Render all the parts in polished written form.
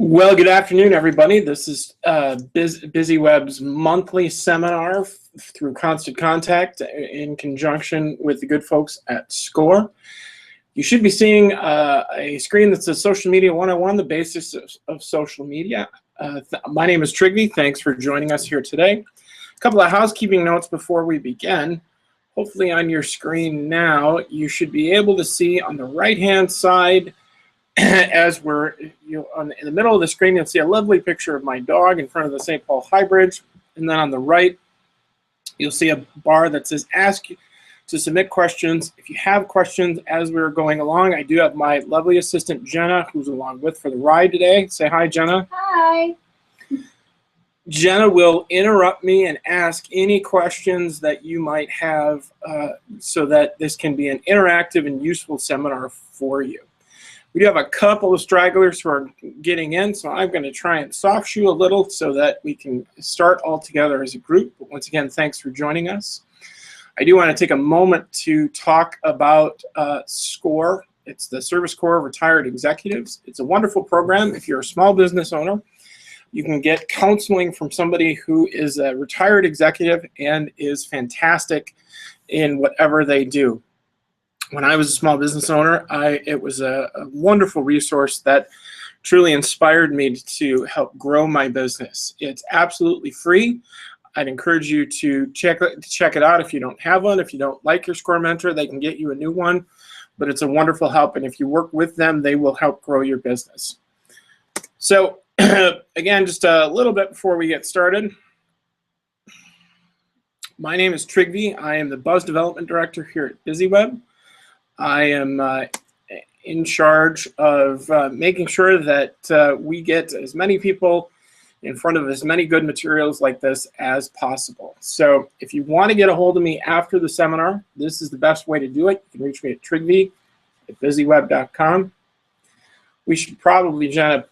Well, good afternoon, everybody. This is BusyWeb's monthly seminar through Constant Contact in conjunction with the good folks at SCORE. You should be seeing a screen that says Social Media 101, the basics of social media. My name is Trigby. Thanks for joining us here today. A couple of housekeeping notes before we begin. Hopefully on your screen now, you should be able to see on the right-hand side as we're in the middle of the screen, you'll see a lovely picture of my dog in front of the St. Paul High Bridge. And then on the right, you'll see a bar that says ask to submit questions. If you have questions as we're going along, I do have my lovely assistant, Jenna, who's along with for the ride today. Say hi, Jenna. Hi. Jenna will interrupt me and ask any questions that you might have so that this can be an interactive and useful seminar for you. We do have a couple of stragglers who are getting in, so I'm going to try and soft shoe a little so that we can start all together as a group. But once again, thanks for joining us. I do want to take a moment to talk about SCORE. It's the Service Corps of Retired Executives. It's a wonderful program. If you're a small business owner, you can get counseling from somebody who is a retired executive and is fantastic in whatever they do. When I was a small business owner, it was a wonderful resource that truly inspired me to help grow my business. It's absolutely free. I'd encourage you to check it out if you don't have one. If you don't like your SCORE mentor, they can get you a new one. But it's a wonderful help, and if you work with them, they will help grow your business. So again, just a little bit before we get started. My name is Trigby. I am the Buzz Development Director here at BusyWeb. I am in charge of making sure that we get as many people in front of as many good materials like this as possible. So if you want to get a hold of me after the seminar, this is the best way to do it. You can reach me at trigby@busyweb.com. We should probably, Jenna,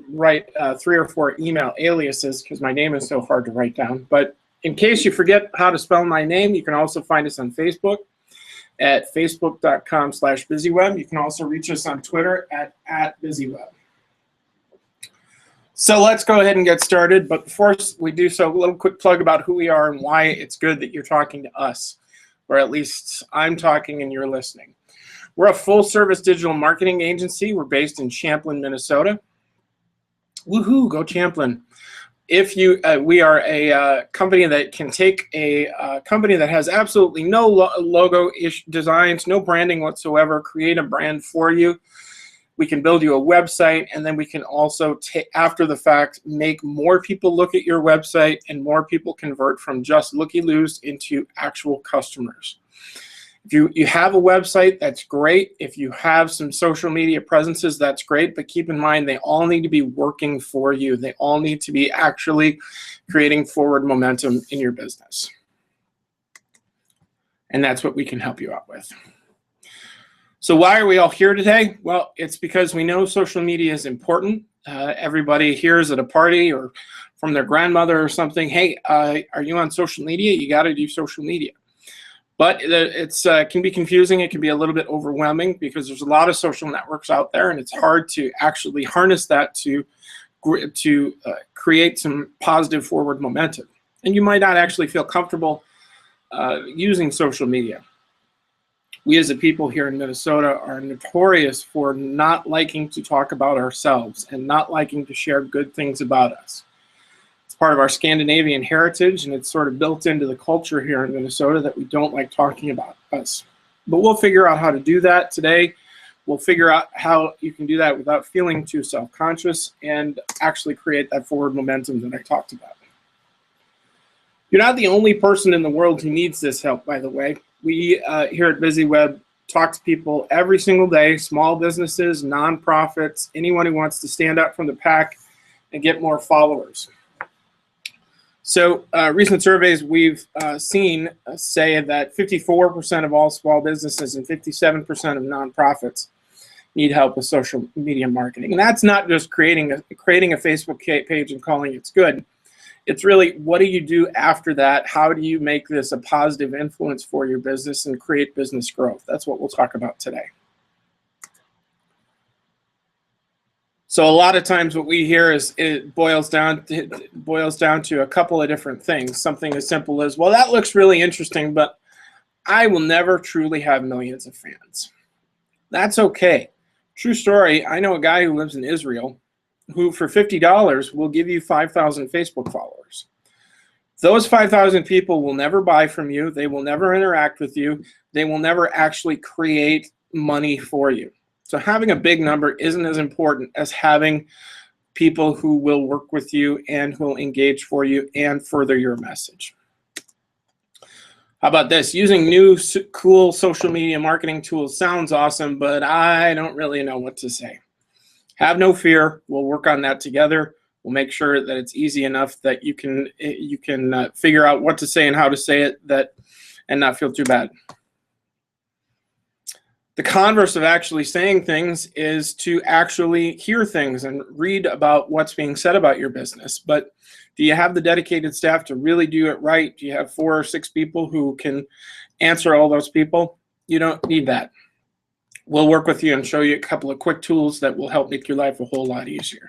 write 3 or 4 email aliases because my name is so hard to write down. But in case you forget how to spell my name, you can also find us on Facebook at facebook.com/busyweb. You can also reach us on Twitter at @busyweb. So let's go ahead and get started. But before we do so, a little quick plug about who we are and why it's good that you're talking to us, or at least I'm talking and you're listening. We're a full-service digital marketing agency. We're based in Champlin, Minnesota. Woohoo, go Champlin. We are a company that can take a company that has absolutely no logo-ish designs, no branding whatsoever, create a brand for you. We can build you a website, and then we can also, after the fact, make more people look at your website and more people convert from just looky-loos into actual customers. If you have a website, that's great. If you have some social media presences, that's great. But keep in mind, they all need to be working for you. They all need to be actually creating forward momentum in your business. And that's what we can help you out with. So why are we all here today? Well, it's because we know social media is important. Everybody hears at a party or from their grandmother or something, hey, are you on social media? You got to do social media. But it can be confusing. It can be a little bit overwhelming because there's a lot of social networks out there, and it's hard to actually harness that to create some positive forward momentum. And you might not actually feel comfortable using social media. We as a people here in Minnesota are notorious for not liking to talk about ourselves and not liking to share good things about us. Part of our Scandinavian heritage, and it's sort of built into the culture here in Minnesota that we don't like talking about us. But we'll figure out how to do that today. We'll figure out how you can do that without feeling too self-conscious and actually create that forward momentum that I talked about. You're not the only person in the world who needs this help, by the way. We here at BusyWeb talk to people every single day, small businesses, nonprofits, anyone who wants to stand up from the pack and get more followers. So recent surveys we've seen say that 54% of all small businesses and 57% of nonprofits need help with social media marketing. And that's not just creating a Facebook page and calling it good. It's really, what do you do after that? How do you make this a positive influence for your business and create business growth? That's what we'll talk about today. So a lot of times what we hear is it boils down to a couple of different things. Something as simple as, well, that looks really interesting, but I will never truly have millions of fans. That's okay. True story, I know a guy who lives in Israel who for $50 will give you 5,000 Facebook followers. Those 5,000 people will never buy from you. They will never interact with you. They will never actually create money for you. So having a big number isn't as important as having people who will work with you and who will engage for you and further your message. How about this? Using new cool social media marketing tools sounds awesome, but I don't really know what to say. Have no fear. We'll work on that together. We'll make sure that it's easy enough that you can figure out what to say and how to say it and not feel too bad. The converse of actually saying things is to actually hear things and read about what's being said about your business. But do you have the dedicated staff to really do it right? Do you have 4 or 6 people who can answer all those people? You don't need that. We'll work with you and show you a couple of quick tools that will help make your life a whole lot easier.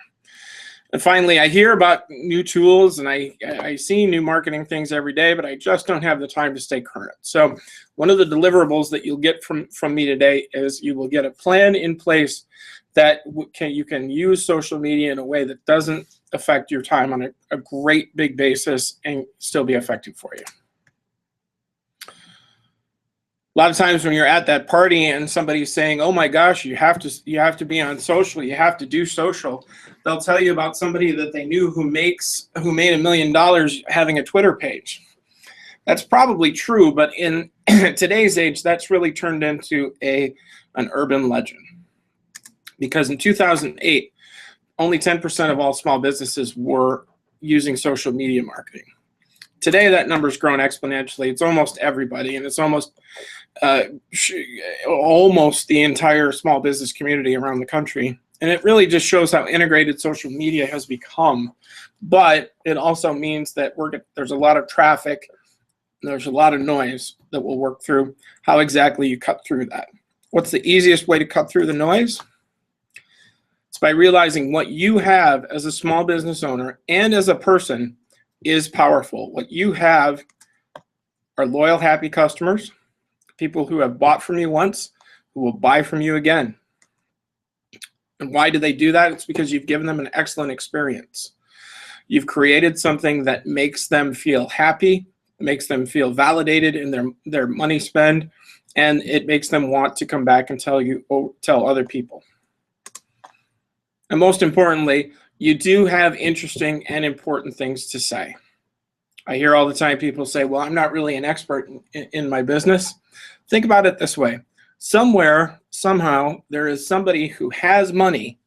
And finally, I hear about new tools and I see new marketing things every day, but I just don't have the time to stay current. So one of the deliverables that you'll get from me today is you will get a plan in place that you can use social media in a way that doesn't affect your time on a great big basis and still be effective for you. A lot of times when you're at that party and somebody's saying, oh my gosh, you have to be on social, you have to do social, they'll tell you about somebody that they knew who made $1 million having a Twitter page. That's probably true, but in today's age, that's really turned into an urban legend. Because in 2008, only 10% of all small businesses were using social media marketing. Today, that number's grown exponentially. It's almost everybody, and it's almost the entire small business community around the country. And it really just shows how integrated social media has become. But it also means that there's a lot of traffic, there's a lot of noise that we'll work through. How exactly you cut through that? What's the easiest way to cut through the noise? It's by realizing what you have as a small business owner and as a person is powerful. What you have are loyal, happy customers, people who have bought from you once, who will buy from you again. And why do they do that? It's because you've given them an excellent experience. You've created something that makes them feel happy, makes them feel validated in their money spend, and it makes them want to come back and tell other people. And most importantly, you do have interesting and important things to say. I hear all the time people say, well, I'm not really an expert in my business. Think about it this way. Somewhere, somehow, there is somebody who has money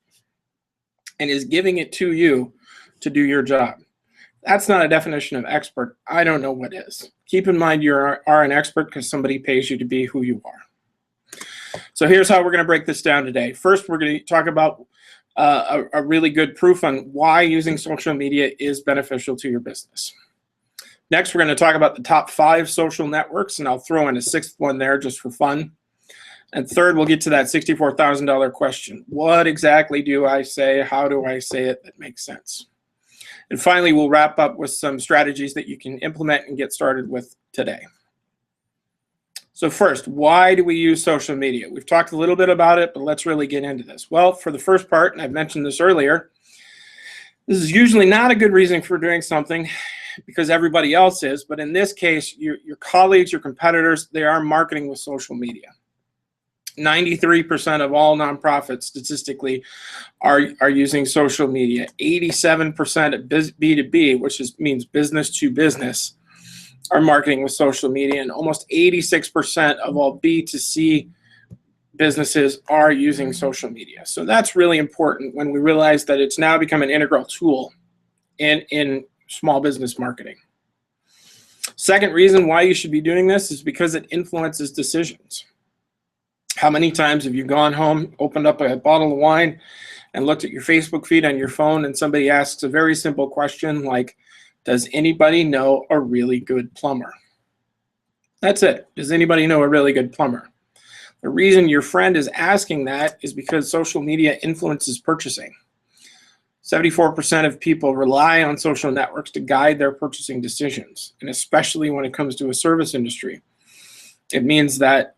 and is giving it to you to do your job. That's not a definition of expert. I don't know what is. Keep in mind you are an expert because somebody pays you to be who you are. So here's how we're going to break this down today. First, we're going to talk about a really good proof on why using social media is beneficial to your business. Next, we're going to talk about the top 5 social networks, and I'll throw in a 6th one there just for fun. And third, we'll get to that $64,000 question. What exactly do I say? How do I say it that makes sense? And finally, we'll wrap up with some strategies that you can implement and get started with today. So first, why do we use social media? We've talked a little bit about it, but let's really get into this. Well, for the first part, and I've mentioned this earlier, this is usually not a good reason for doing something because everybody else is, but in this case, your colleagues, your competitors, they are marketing with social media. 93% of all nonprofits statistically are using social media. 87% of B2B, which means business to business, are marketing with social media, and almost 86% of all B2C businesses are using social media. So that's really important when we realize that it's now become an integral tool in small business marketing. Second reason why you should be doing this is because it influences decisions. How many times have you gone home, opened up a bottle of wine, and looked at your Facebook feed on your phone, and somebody asks a very simple question like, does anybody know a really good plumber? That's it. Does anybody know a really good plumber? The reason your friend is asking that is because social media influences purchasing. 74% of people rely on social networks to guide their purchasing decisions, and especially when it comes to a service industry. It means that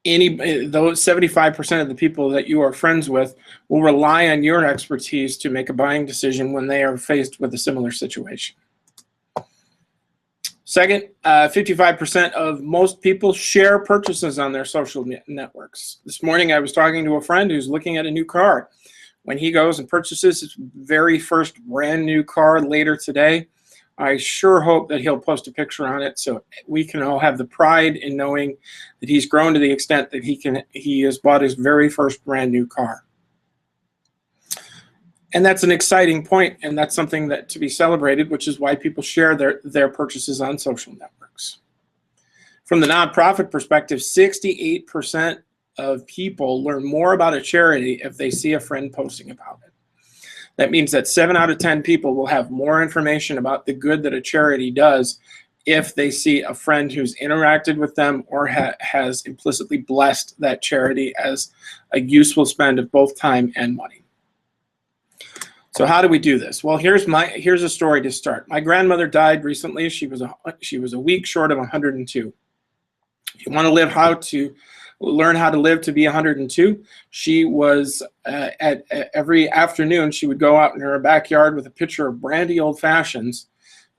those 75% of the people that you are friends with will rely on your expertise to make a buying decision when they are faced with a similar situation. Second, 55% of most people share purchases on their social networks. This morning I was talking to a friend who's looking at a new car. When he goes and purchases his very first brand new car later today, I sure hope that he'll post a picture on it so we can all have the pride in knowing that he's grown to the extent that he has bought his very first brand new car. And that's an exciting point, and that's something that to be celebrated, which is why people share their purchases on social networks. From the nonprofit perspective, 68% of people learn more about a charity if they see a friend posting about it. That means that 7 out of 10 people will have more information about the good that a charity does if they see a friend who's interacted with them or has implicitly blessed that charity as a useful spend of both time and money. So how do we do this? Well, here's a story to start. My grandmother died recently. She was a week short of 102. If you want to learn how to live to be 102, she was every afternoon she would go out in her backyard with a pitcher of brandy old fashions,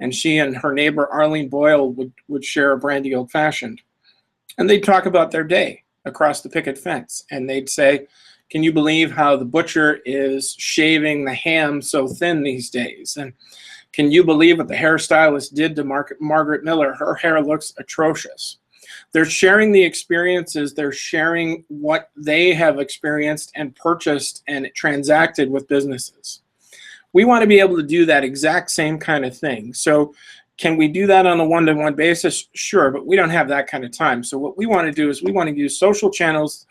and she and her neighbor Arlene Boyle would share a brandy old fashioned, and they'd talk about their day across the picket fence, and they'd say, "Can you believe how the butcher is shaving the ham so thin these days? And can you believe what the hairstylist did to Margaret Miller? Her hair looks atrocious." They're sharing the experiences. They're sharing what they have experienced and purchased and transacted with businesses. We want to be able to do that exact same kind of thing. So can we do that on a one-to-one basis? Sure, but we don't have that kind of time. So what we want to do is we want to use social channels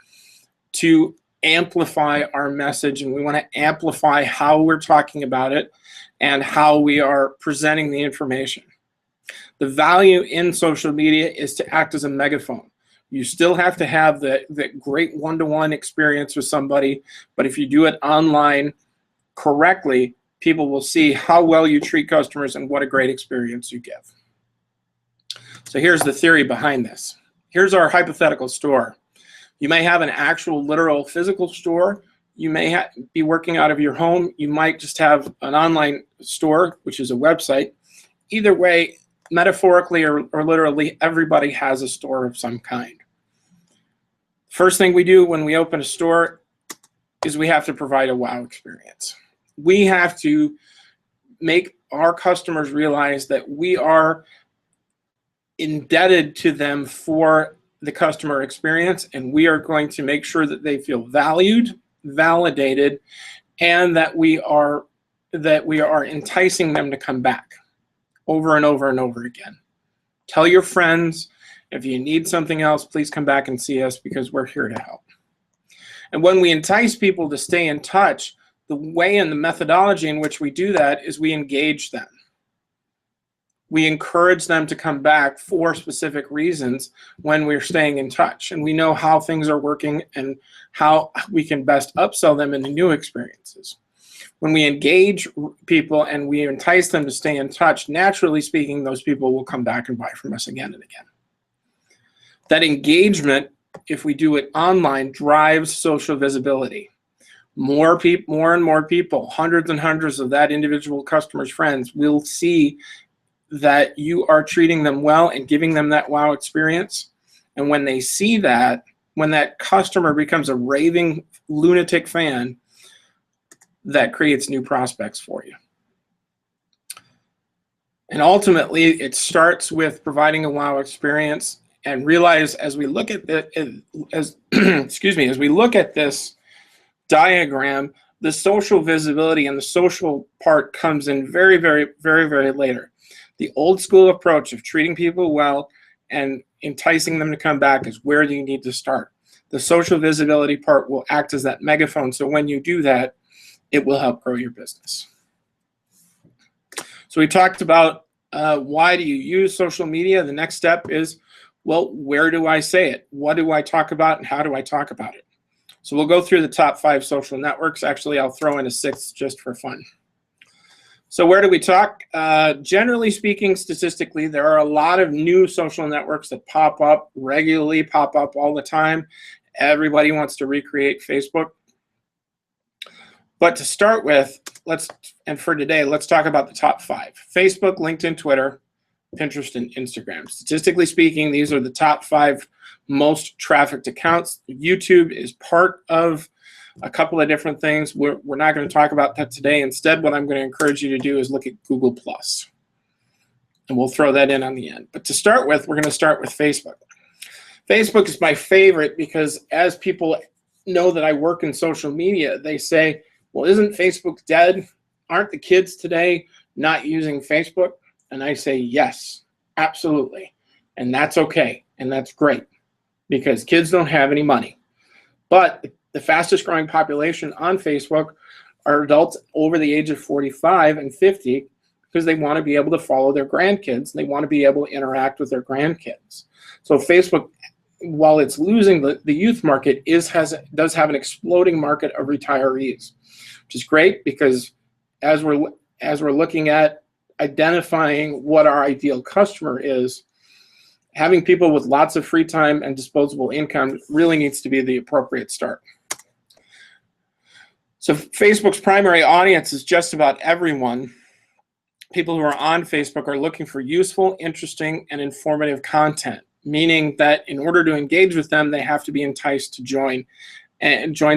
to amplify our message, and we want to amplify how we're talking about it and how we are presenting the information. The value in social media is to act as a megaphone. You still have to have the great one-to-one experience with somebody, but if you do it online correctly, people will see how well you treat customers and what a great experience you give. So here's the theory behind this. Here's our hypothetical store. You may have an actual literal physical store. You may be working out of your home. You might just have an online store, which is a website. Either way, metaphorically or literally, everybody has a store of some kind. First thing we do when we open a store is we have to provide a wow experience. We have to make our customers realize that we are indebted to them for the customer experience, and we are going to make sure that they feel valued, validated, and that we are enticing them to come back over and over and over again. Tell your friends, if you need something else, please come back and see us because we're here to help. And when we entice people to stay in touch, the way and the methodology in which we do that is we engage them. We encourage them to come back for specific reasons when we're staying in touch, and we know how things are working and how we can best upsell them into new experiences. When we engage people and we entice them to stay in touch, naturally speaking, those people will come back and buy from us again and again. That engagement, if we do it online, drives social visibility. More and more people, hundreds and hundreds of that individual customer's friends will see that you are treating them well and giving them that wow experience. And when they see that, when that customer becomes a raving lunatic fan, that creates new prospects for you. And ultimately, it starts with providing a wow experience, and realize as we look at as we look at this diagram, the social visibility and the social part comes in very, very, very, very later. The old school approach of treating people well and enticing them to come back is where you need to start. The social visibility part will act as that megaphone, so when you do that, it will help grow your business. So we talked about why do you use social media. The next step is, well, where do I say it? What do I talk about, and how do I talk about it? So we'll go through the top 5 social networks. Actually, I'll throw in a 6th just for fun. So where do we talk? Generally speaking, statistically, there are a lot of new social networks that pop up regularly, pop up all the time. Everybody wants to recreate Facebook. But to start with, for today, let's talk about the top 5. Facebook, LinkedIn, Twitter, Pinterest, and Instagram. Statistically speaking, these are the top 5 most trafficked accounts. YouTube is part of a couple of different things. We're not going to talk about that today. Instead, what I'm going to encourage you to do is look at Google+. And we'll throw that in on the end. But to start with, we're going to start with Facebook. Facebook is my favorite because as people know that I work in social media, they say, well, isn't Facebook dead? Aren't the kids today not using Facebook? And I say, yes, absolutely. And that's okay. And that's great because kids don't have any money. But the fastest growing population on Facebook are adults over the age of 45 and 50 because they want to be able to follow their grandkids. They want to be able to interact with their grandkids. So Facebook, while it's losing the youth market, does have an exploding market of retirees, which is great because as we're looking at identifying what our ideal customer is, having people with lots of free time and disposable income really needs to be the appropriate start. So Facebook's primary audience is just about everyone. People who are on Facebook are looking for useful, interesting, and informative content, meaning that in order to engage with them, they have to be enticed to join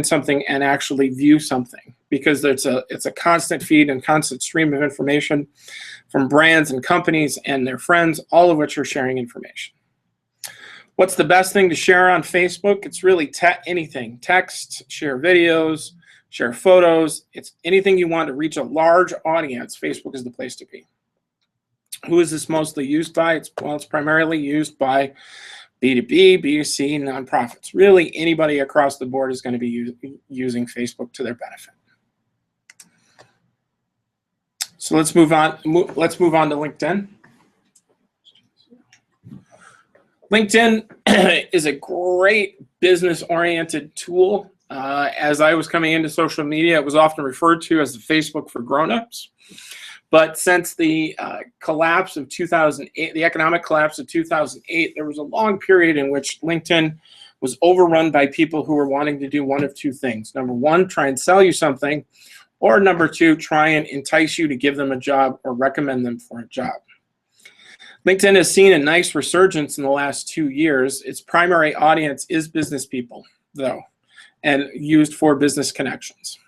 something and actually view something, because it's a constant feed and constant stream of information from brands and companies and their friends, all of which are sharing information. What's the best thing to share on Facebook? It's really anything. Text, share videos, share photos. It's anything you want to reach a large audience. Facebook is the place to be. Who is this mostly used by? It's primarily used by B2B, B2C, nonprofits. Really, anybody across the board is going to be using Facebook to their benefit. So let's move on. Let's move on to LinkedIn. LinkedIn is a great business-oriented tool. As I was coming into social media, it was often referred to as the Facebook for grown-ups. But since the collapse of 2008, the economic collapse of 2008, there was a long period in which LinkedIn was overrun by people who were wanting to do one of two things. Number one, try and sell you something, or number two, try and entice you to give them a job or recommend them for a job. LinkedIn has seen a nice resurgence in the last 2 years. Its primary audience is business people, though, and used for business connections.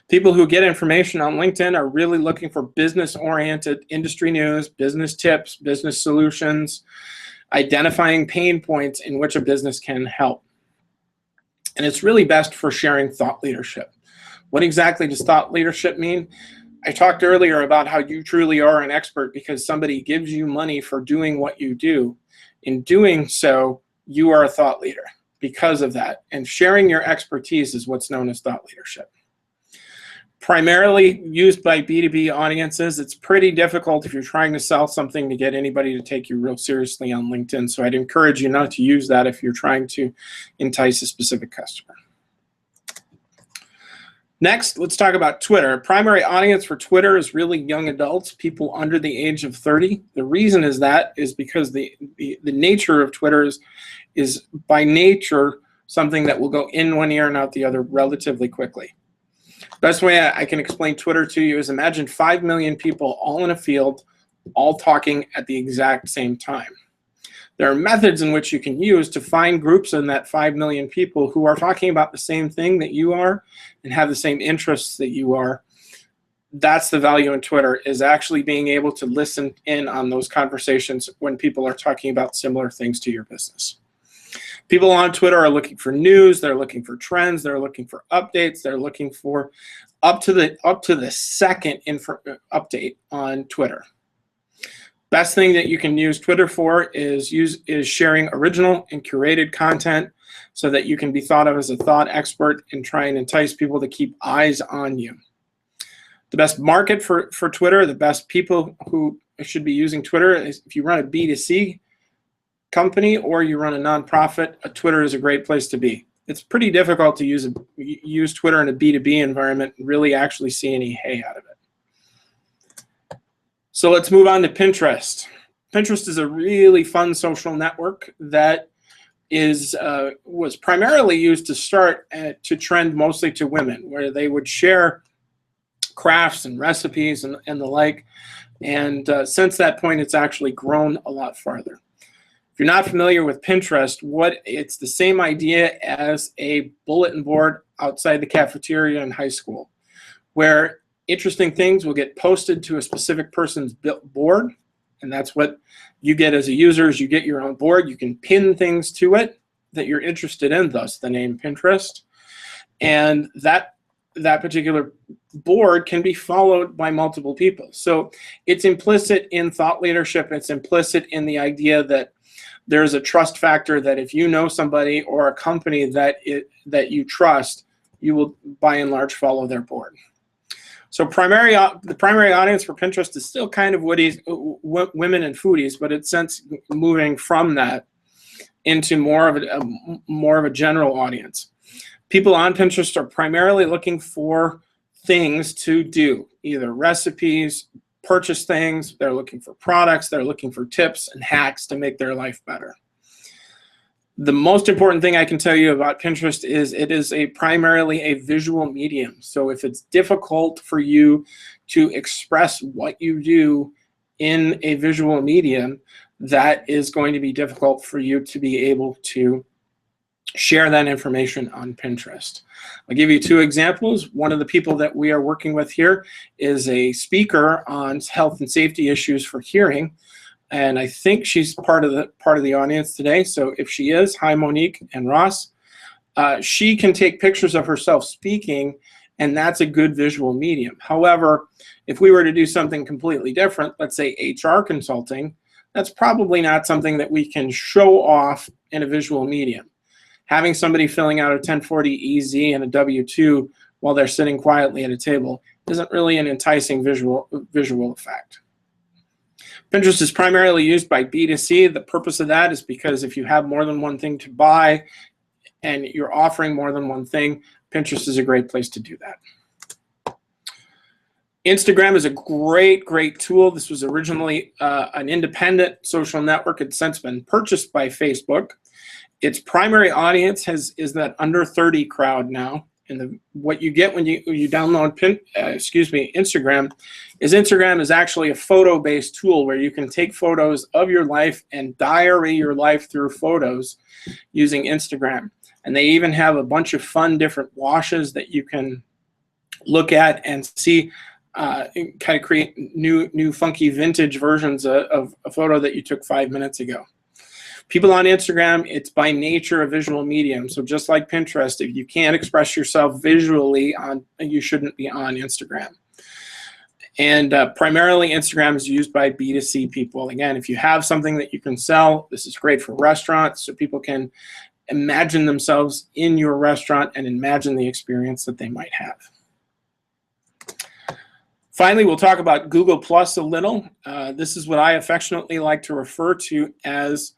People who get information on LinkedIn are really looking for business-oriented industry news, business tips, business solutions, identifying pain points in which a business can help. And it's really best for sharing thought leadership. What exactly does thought leadership mean? I talked earlier about how you truly are an expert because somebody gives you money for doing what you do. In doing so, you are a thought leader because of that. And sharing your expertise is what's known as thought leadership. Primarily used by B2B audiences, it's pretty difficult if you're trying to sell something to get anybody to take you real seriously on LinkedIn. So I'd encourage you not to use that if you're trying to entice a specific customer. Next, let's talk about Twitter. Primary audience for Twitter is really young adults, people under the age of 30. The reason is because the nature of Twitter is by nature something that will go in one ear and out the other relatively quickly. Best way I can explain Twitter to you is imagine 5 million people all in a field, all talking at the exact same time. There are methods in which you can use to find groups in that 5 million people who are talking about the same thing that you are and have the same interests that you are. That's the value in Twitter, is actually being able to listen in on those conversations when people are talking about similar things to your business. People on Twitter are looking for news, they're looking for trends, they're looking for updates, they're looking for up to the second update on Twitter. Best thing that you can use Twitter for is sharing original and curated content so that you can be thought of as a thought expert and try and entice people to keep eyes on you. The best market for Twitter, the best people who should be using Twitter is if you run a B2C company or you run a nonprofit, Twitter is a great place to be. It's pretty difficult to use Twitter in a B2B environment and really actually see any hay out of it. So let's move on to Pinterest. Pinterest is a really fun social network that was primarily used to start to trend mostly to women, where they would share crafts and recipes and the like. And since that point, it's actually grown a lot farther. If you're not familiar with Pinterest, it's the same idea as a bulletin board outside the cafeteria in high school, where interesting things will get posted to a specific person's board, and that's what you get as a user. Is you get your own board. You can pin things to it that you're interested in, thus the name Pinterest. And that particular board can be followed by multiple people. So it's implicit in thought leadership. It's implicit in the idea that there's a trust factor, that if you know somebody or a company that you trust, you will by and large follow their board. So the primary audience for Pinterest is still kind of women and foodies, but it's since moving from that into more of a general audience. People on Pinterest are primarily looking for things to do, either recipes, purchase things, they're looking for products, they're looking for tips and hacks to make their life better. The most important thing I can tell you about Pinterest is it is primarily a visual medium. So if it's difficult for you to express what you do in a visual medium, that is going to be difficult for you to be able to share that information on Pinterest. I'll give you two examples. One of the people that we are working with here is a speaker on health and safety issues for hearing, and I think she's part of the audience today. So if she is, hi Monique and Ross. She can take pictures of herself speaking, and that's a good visual medium. However, if we were to do something completely different, let's say HR consulting, that's probably not something that we can show off in a visual medium. Having somebody filling out a 1040 EZ and a W-2 while they're sitting quietly at a table isn't really an enticing visual effect. Pinterest is primarily used by B2C. The purpose of that is because if you have more than one thing to buy and you're offering more than one thing, Pinterest is a great place to do that. Instagram is a great tool. This was originally an independent social network. It's since been purchased by Facebook. Its primary audience is that under 30 crowd now. And what you get when you download Instagram is actually a photo-based tool where you can take photos of your life and diary your life through photos using Instagram. And they even have a bunch of fun different washes that you can look at and see, kind of create new funky vintage versions of a photo that you took 5 minutes ago. People on Instagram, it's by nature a visual medium. So just like Pinterest, if you can't express yourself visually, you shouldn't be on Instagram. And primarily Instagram is used by B2C people. Again, if you have something that you can sell, this is great for restaurants, so people can imagine themselves in your restaurant and imagine the experience that they might have. Finally, we'll talk about Google Plus a little. This is what I affectionately like to refer to as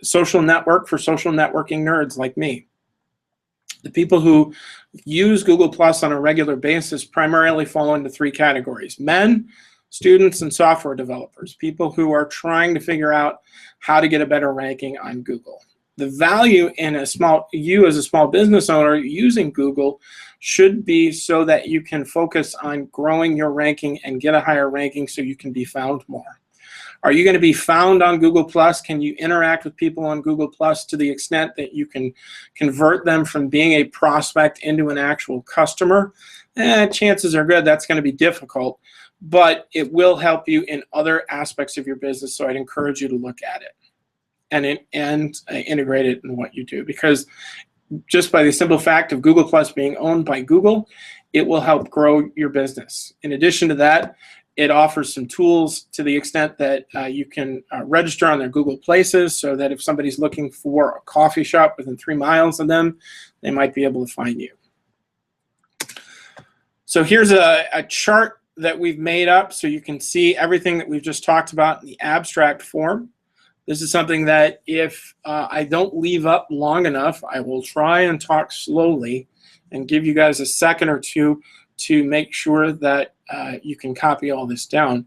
social network for social networking nerds like me. The people who use Google Plus on a regular basis primarily fall into three categories: men, students, and software developers, people who are trying to figure out how to get a better ranking on Google. The value in you as a small business owner using Google should be so that you can focus on growing your ranking and get a higher ranking so you can be found more. Are you going to be found on Google Plus? Can you interact with people on Google Plus to the extent that you can convert them from being a prospect into an actual customer? Chances are good that's going to be difficult, but it will help you in other aspects of your business, so I'd encourage you to look at it and integrate it in what you do, because just by the simple fact of Google Plus being owned by Google, it will help grow your business. In addition to that, it offers some tools to the extent that you can register on their Google Places, so that if somebody's looking for a coffee shop within 3 miles of them, they might be able to find you. So here's a chart that we've made up so you can see everything that we've just talked about in the abstract form. This is something that if I don't leave up long enough, I will try and talk slowly and give you guys a second or two to make sure that you can copy all this down.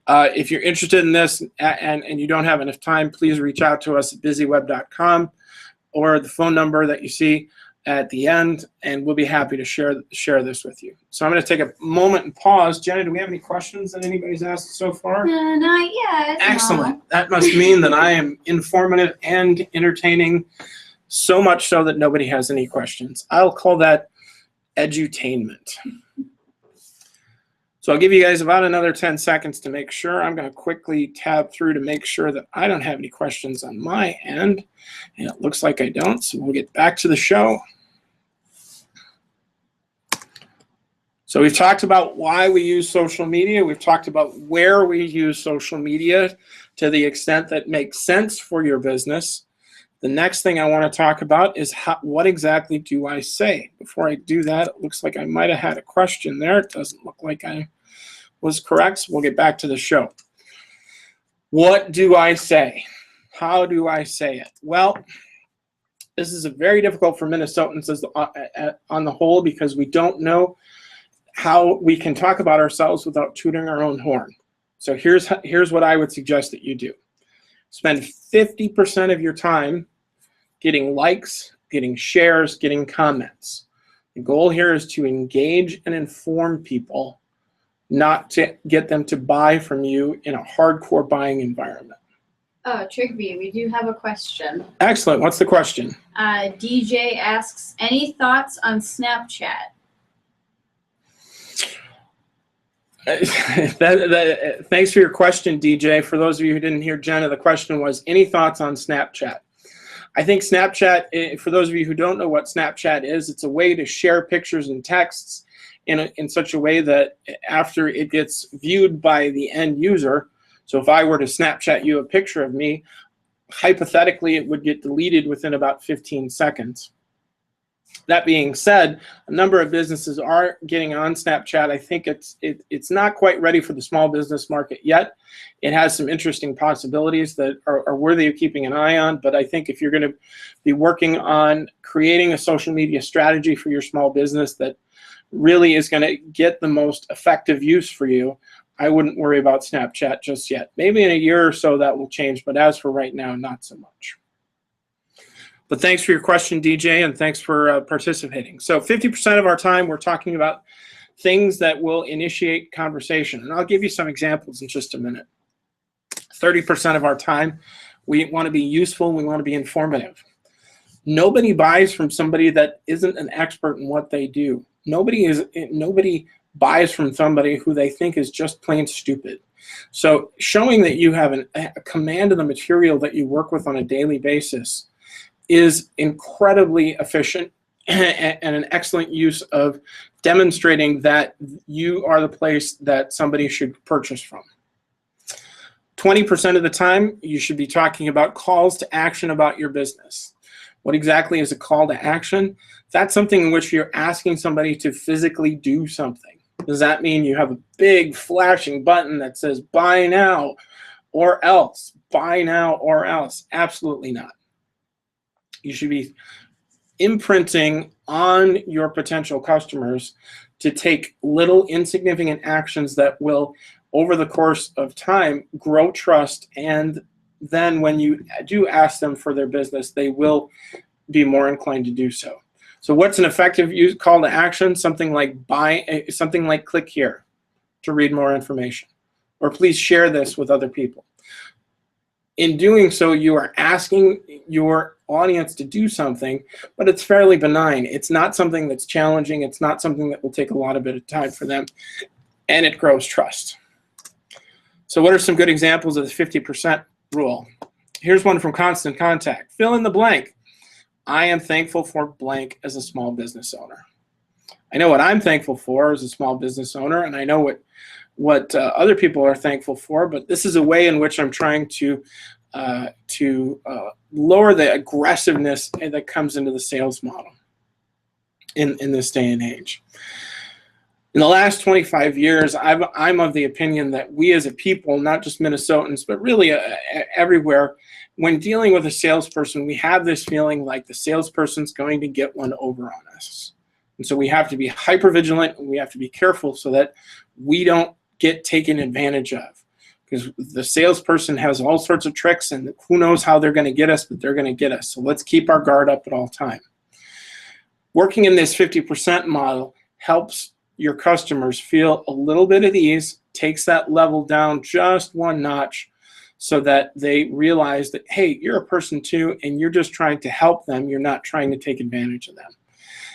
If you're interested in this and you don't have enough time, please reach out to us at busyweb.com or the phone number that you see at the end, and we'll be happy to share this with you. So I'm going to take a moment and pause. Jenna, do we have any questions that anybody's asked so far? Not yet. Excellent. No. That must mean that I am informative and entertaining, so much so that nobody has any questions. I'll call that edutainment. So I'll give you guys about another 10 seconds to make sure. I'm going to quickly tab through to make sure that I don't have any questions on my end. And it looks like I don't, so we'll get back to the show. So we've talked about why we use social media. We've talked about where we use social media to the extent that makes sense for your business. The next thing I want to talk about is what exactly do I say? Before I do that, it looks like I might have had a question there. It doesn't look like I was correct, so we'll get back to the show. What do I say? How do I say it? Well, this is very difficult for Minnesotans on the whole, because we don't know how we can talk about ourselves without tooting our own horn. So here's what I would suggest that you do. Spend 50% of your time getting likes, getting shares, getting comments. The goal here is to engage and inform people, not to get them to buy from you in a hardcore buying environment. Oh, Trigby, we do have a question. Excellent. What's the question? DJ asks, any thoughts on Snapchat? Thanks for your question, DJ. For those of you who didn't hear Jenna, the question was, any thoughts on Snapchat? I think Snapchat, for those of you who don't know what Snapchat is, it's a way to share pictures and texts in such a way that after it gets viewed by the end user, so if I were to Snapchat you a picture of me, hypothetically it would get deleted within about 15 seconds. That being said, a number of businesses are getting on Snapchat. I think it's not quite ready for the small business market yet. It has some interesting possibilities that are worthy of keeping an eye on, but I think if you're going to be working on creating a social media strategy for your small business that really is going to get the most effective use for you, I wouldn't worry about Snapchat just yet. Maybe in a year or so that will change, but as for right now, not so much. But thanks for your question, DJ, and thanks for participating. So 50% of our time, we're talking about things that will initiate conversation. And I'll give you some examples in just a minute. 30% of our time, we want to be useful, we want to be informative. Nobody buys from somebody that isn't an expert in what they do. Nobody buys from somebody who they think is just plain stupid. So showing that you have a command of the material that you work with on a daily basis is incredibly efficient and an excellent use of demonstrating that you are the place that somebody should purchase from. 20% of the time, you should be talking about calls to action about your business. What exactly is a call to action? That's something in which you're asking somebody to physically do something. Does that mean you have a big flashing button that says buy now or else? Buy now or else? Absolutely not. You should be imprinting on your potential customers to take little insignificant actions that will, over the course of time, grow trust, and then when you do ask them for their business, they will be more inclined to do so. So what's an effective call to action? Something like click here to read more information, or please share this with other people. In doing so, you are asking your audience to do something, but it's fairly benign. It's not something that's challenging. It's not something that will take a lot of bit of time for them, and it grows trust. So what are some good examples of the 50% rule? Here's one from Constant Contact. Fill in the blank. I am thankful for blank as a small business owner. I know what I'm thankful for as a small business owner, and I know what other people are thankful for, but this is a way in which I'm trying to lower the aggressiveness that comes into the sales model in this day and age. In the last 25 years, I'm of the opinion that we as a people, not just Minnesotans, but really everywhere, when dealing with a salesperson, we have this feeling like the salesperson's going to get one over on us. And so we have to be hyper vigilant, and we have to be careful so that we don't get taken advantage of. Because the salesperson has all sorts of tricks, and who knows how they're going to get us, but they're going to get us. So let's keep our guard up at all time. Working in this 50% model helps your customers feel a little bit at ease, takes that level down just one notch so that they realize that, hey, you're a person too, and you're just trying to help them. You're not trying to take advantage of them.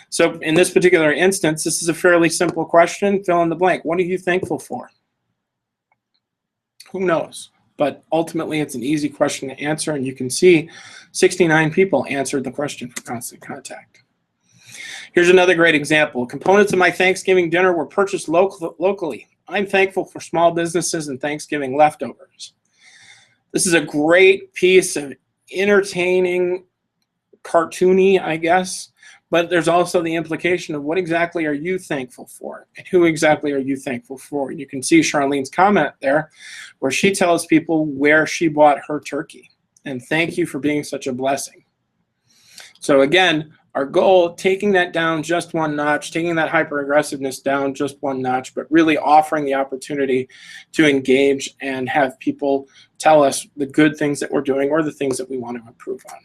So in this particular instance, this is a fairly simple question. Fill in the blank. What are you thankful for? Who knows? But ultimately, it's an easy question to answer, and you can see 69 people answered the question for Constant Contact. Here's another great example. Components of my Thanksgiving dinner were purchased locally. I'm thankful for small businesses and Thanksgiving leftovers. This is a great piece of entertaining, cartoony, I guess, but there's also the implication of what exactly are you thankful for, and who exactly are you thankful for? And you can see Charlene's comment there where she tells people where she bought her turkey. And thank you for being such a blessing. So again, our goal, taking that down just one notch, taking that hyper-aggressiveness down just one notch, but really offering the opportunity to engage and have people tell us the good things that we're doing or the things that we want to improve on.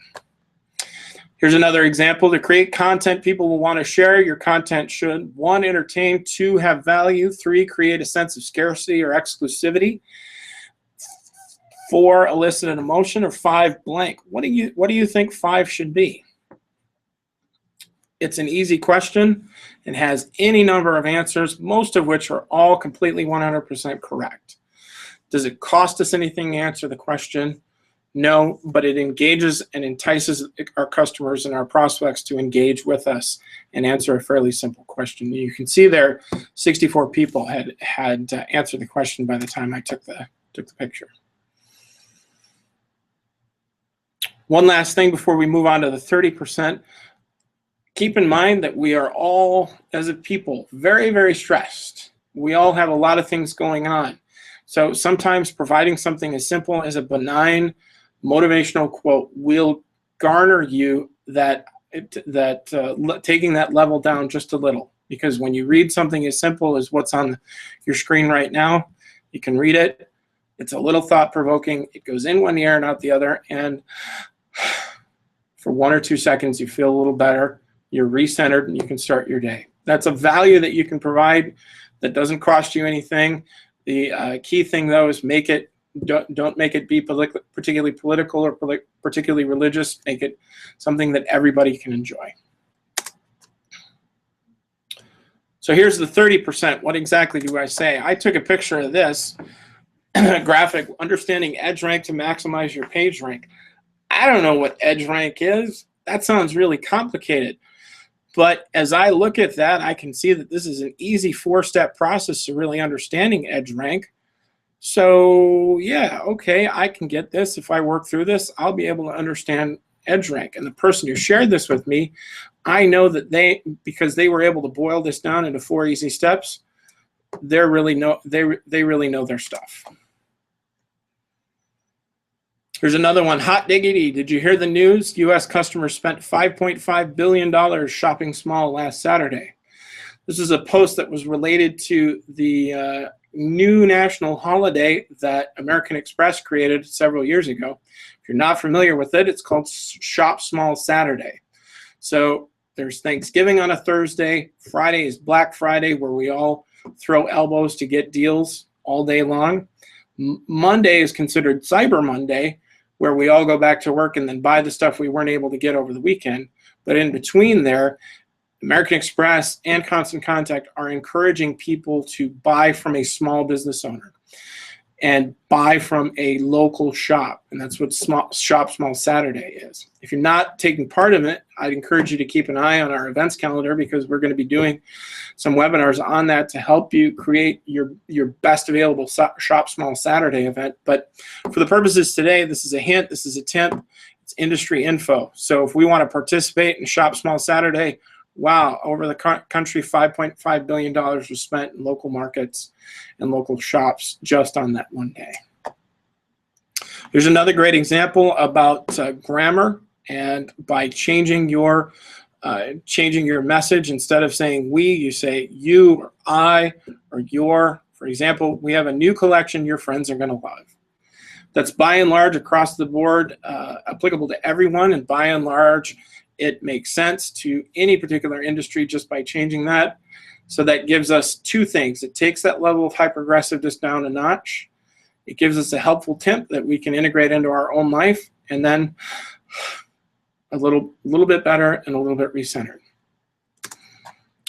Here's another example. To create content people will want to share, your content should, 1, entertain, 2, have value, 3, create a sense of scarcity or exclusivity, 4, elicit an emotion, or 5, blank. What do you think 5 should be? It's an easy question and has any number of answers, most of which are all completely 100% correct. Does it cost us anything to answer the question? No, but it engages and entices our customers and our prospects to engage with us and answer a fairly simple question. You can see there 64 people had answered the question by the time I took the picture. One last thing before we move on to the 30%. Keep in mind that we are all, as a people, very, very stressed. We all have a lot of things going on. So sometimes providing something as simple as a benign motivational quote will garner you taking that level down just a little. Because when you read something as simple as what's on your screen right now, you can read it. It's a little thought-provoking. It goes in one ear and out the other. And for 1 or 2 seconds, you feel a little better. You're recentered, and you can start your day. That's a value that you can provide that doesn't cost you anything. The key thing, though, is don't make it be particularly political or particularly religious. Make it something that everybody can enjoy. So here's the 30%. What exactly do I say? I took a picture of this graphic, understanding edge rank to maximize your page rank. I don't know what edge rank is. That sounds really complicated. But as I look at that, I can see that this is an easy 4-step process to really understanding edge rank. So yeah, okay, I can get this. If I work through this, I'll be able to understand edge rank. And the person who shared this with me, I know that because they were able to boil this down into 4 easy steps, they really know their stuff. Here's another one. Hot diggity. Did you hear the news? U.S. customers spent $5.5 billion shopping small last Saturday. This is a post that was related to the new national holiday that American Express created several years ago. If you're not familiar with it, it's called Shop Small Saturday. So there's Thanksgiving on a Thursday. Friday is Black Friday, where we all throw elbows to get deals all day long. Monday is considered Cyber Monday, where we all go back to work and then buy the stuff we weren't able to get over the weekend. But in between there, American Express and Constant Contact are encouraging people to buy from a small business owner and buy from a local shop. And that's what Shop Small Saturday is. If you're not taking part of it, I'd encourage you to keep an eye on our events calendar, because we're going to be doing some webinars on that to help you create your best available Shop Small Saturday event. But for the purposes today, this is a hint, this is a tip, it's industry info. So if we want to participate in Shop Small Saturday, wow, over the country, $5.5 billion was spent in local markets and local shops just on that one day. Here's another great example about grammar, and by changing your changing your message. Instead of saying we, you say you or I or your. For example, we have a new collection your friends are going to love. That's by and large across the board applicable to everyone, and by and large it makes sense to any particular industry just by changing that. So that gives us two things. It takes that level of hyper-aggressiveness down a notch. It gives us a helpful tip that we can integrate into our own life, and then a little bit better and a little bit recentered.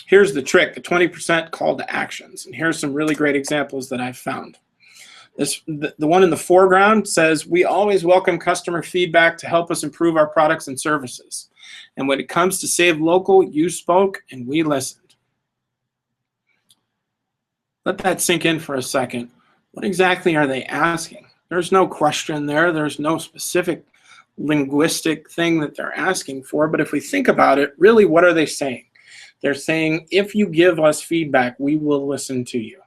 Here's the trick, the 20% call to actions. And here's some really great examples that I've found. The one in the foreground says, we always welcome customer feedback to help us improve our products and services. And when it comes to Save Local, you spoke and we listened. Let that sink in for a second. What exactly are they asking? There's no question there. There's no specific linguistic thing that they're asking for. But if we think about it, really, what are they saying? They're saying, if you give us feedback, we will listen to you.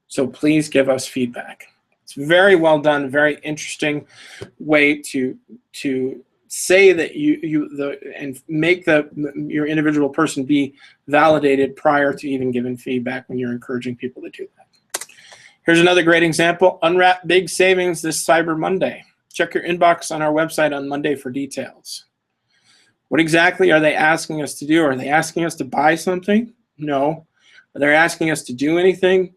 So please give us feedback. It's very well done, very interesting way to say that and make your individual person be validated prior to even giving feedback when you're encouraging people to do that. Here's another great example. Unwrap big savings this Cyber Monday. Check your inbox on our website on Monday for details. What exactly are they asking us to do? Are they asking us to buy something? No. Are they asking us to do anything?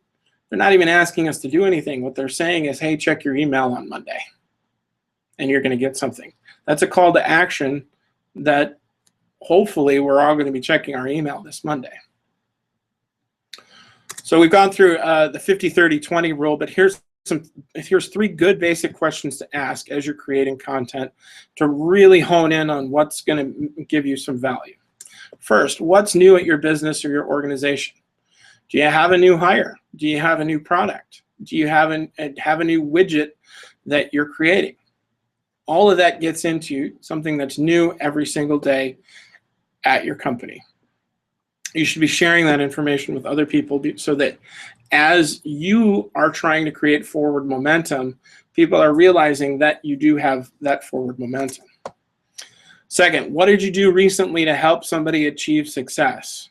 They're not even asking us to do anything. What they're saying is, hey, check your email on Monday, and you're going to get something. That's a call to action that hopefully we're all going to be checking our email this Monday. So we've gone through the 50-30-20 rule, but here's three good basic questions to ask as you're creating content to really hone in on what's going to give you some value. First, what's new at your business or your organization? Do you have a new hire? Do you have a new product? Do you have a new widget that you're creating? All of that gets into something that's new every single day at your company. You should be sharing that information with other people so that as you are trying to create forward momentum, people are realizing that you do have that forward momentum. Second, what did you do recently to help somebody achieve success?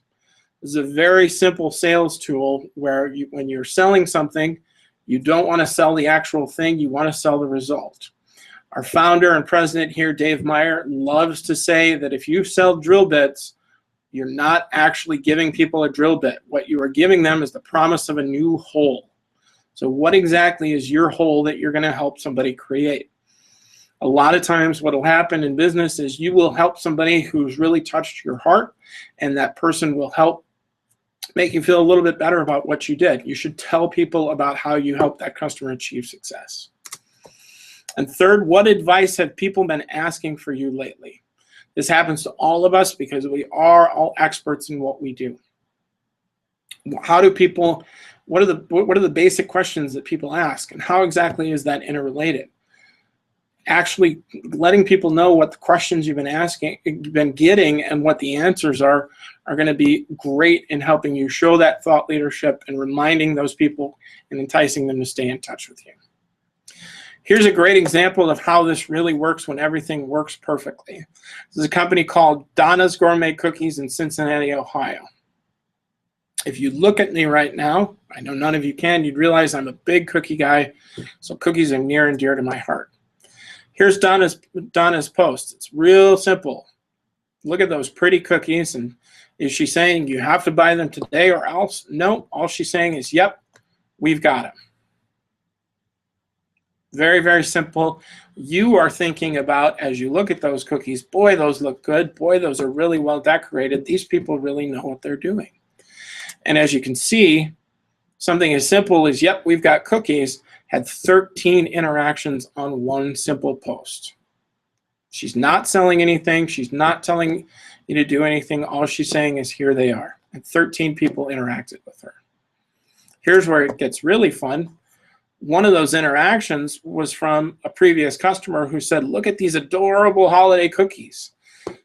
This is a very simple sales tool where when you're selling something, you don't want to sell the actual thing, you want to sell the result. Our founder and president here, Dave Meyer, loves to say that if you sell drill bits, you're not actually giving people a drill bit. What you are giving them is the promise of a new hole. So what exactly is your hole that you're going to help somebody create? A lot of times what will happen in business is you will help somebody who's really touched your heart, and that person will help make you feel a little bit better about what you did. You should tell people about how you helped that customer achieve success. And third, what advice have people been asking for you lately? This happens to all of us because we are all experts in what we do. How do people, what are the basic questions that people ask, and how exactly is that interrelated? Actually letting people know what the questions you've been getting and what the answers are going to be great in helping you show that thought leadership and reminding those people and enticing them to stay in touch with you. Here's a great example of how this really works when everything works perfectly. This is a company called Donnas Gourmet Cookies in Cincinnati, Ohio. If you look at me right now, I know none of you can, you'd realize I'm a big cookie guy, so cookies are near and dear to my heart. Here's Donna's post. It's real simple. Look at those pretty cookies, and is she saying you have to buy them today or else? No, all she's saying is, yep, we've got them. Very, very simple. You are thinking about, as you look at those cookies, boy, those look good. Boy, those are really well decorated. These people really know what they're doing. And as you can see, something as simple as, yep, we've got cookies, had 13 interactions on one simple post. She's not selling anything. She's not telling you to do anything. All she's saying is, here they are. And 13 people interacted with her. Here's where it gets really fun. One of those interactions was from a previous customer who said, look at these adorable holiday cookies.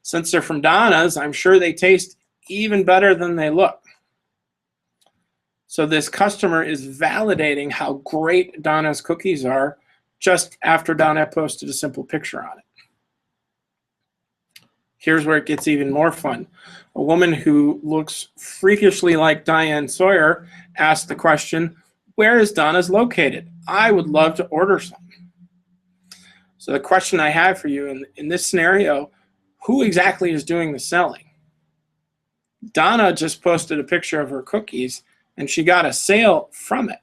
Since they're from Donna's, I'm sure they taste even better than they look. So this customer is validating how great Donna's cookies are just after Donna posted a simple picture on it. Here's where it gets even more fun. A woman who looks freakishly like Diane Sawyer asked the question, where is Donna's located? I would love to order some. So the question I have for you in this scenario, who exactly is doing the selling? Donna just posted a picture of her cookies and she got a sale from it.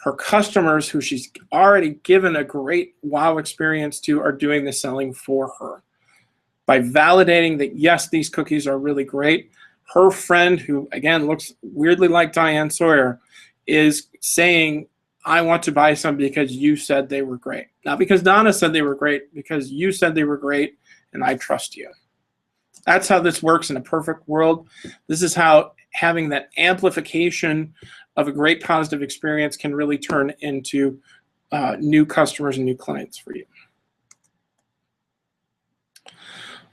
Her customers who she's already given a great wow experience to are doing the selling for her. By validating that, yes, these cookies are really great, her friend, who again looks weirdly like Diane Sawyer, is saying, I want to buy some because you said they were great. Not because Donna said they were great, because you said they were great and I trust you. That's how this works in a perfect world. This is how having that amplification of a great positive experience can really turn into new customers and new clients for you.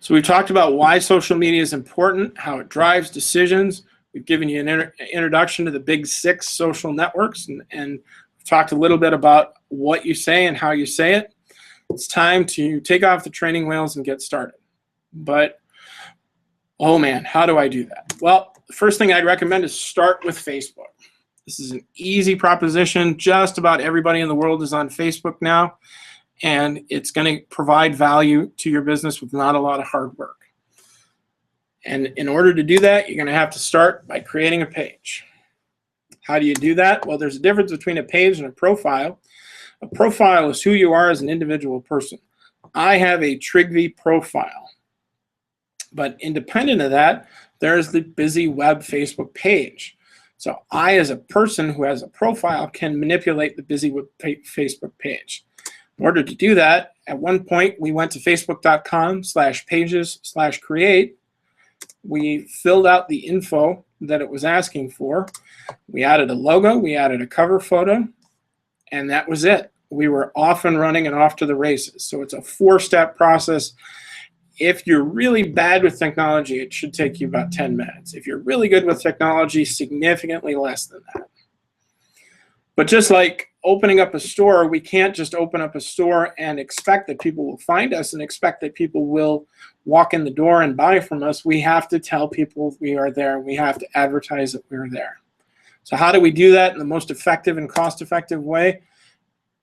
So we've talked about why social media is important, how it drives decisions. We've given you an introduction to the big 6 social networks, and we've talked a little bit about what you say and how you say it. It's time to take off the training wheels and get started. But, oh man, how do I do that? Well, the first thing I'd recommend is start with Facebook. This is an easy proposition. Just about everybody in the world is on Facebook now, and it's going to provide value to your business with not a lot of hard work. And in order to do that, you're going to have to start by creating a page. How do you do that? Well, there's a difference between a page and a profile. A profile is who you are as an individual person. I have a Trigvi profile. But independent of that, there's the Busy Web Facebook page. So I, as a person who has a profile, can manipulate the Busy Web Facebook page. In order to do that, at one point, we went to facebook.com/pages/create. We filled out the info that it was asking for. We added a logo, we added a cover photo, and that was it. We were off and running and off to the races. So it's a 4-step process. If you're really bad with technology, it should take you about 10 minutes. If you're really good with technology, significantly less than that. But just like opening up a store, we can't just open up a store and expect that people will find us and expect that people will walk in the door and buy from us. We have to tell people we are there. We have to advertise that we're there. So how do we do that in the most effective and cost-effective way?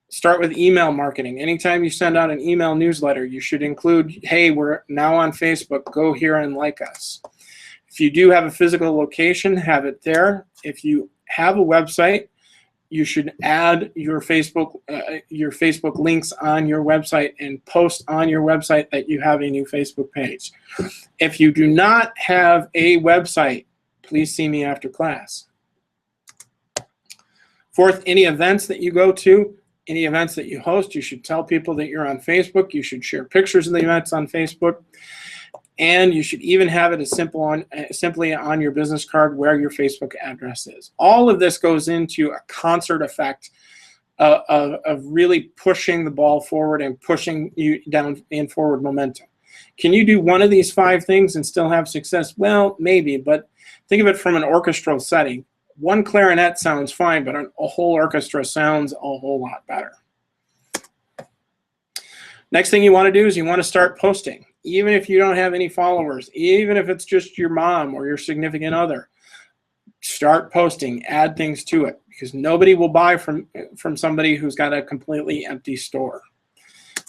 Start with email marketing. Anytime you send out an email newsletter, you should include, hey, we're now on Facebook. Go here and like us. If you do have a physical location, have it there. If you have a website, you should add your Facebook links on your website and post on your website that you have a new Facebook page. If you do not have a website, please see me after class. Fourth, any events that you go to, any events that you host, you should tell people that you're on Facebook. You should share pictures of the events on Facebook. And you should even have it as simply on your business card where your Facebook address is. All of this goes into a concert effect of really pushing the ball forward and pushing you down in forward momentum. Can you do one of these 5 things and still have success? Well, maybe, but think of it from an orchestral setting. One clarinet sounds fine, but a whole orchestra sounds a whole lot better. Next thing you want to do is you want to start posting. Even if you don't have any followers, even if it's just your mom or your significant other, start posting, add things to it, because nobody will buy from somebody who's got a completely empty store.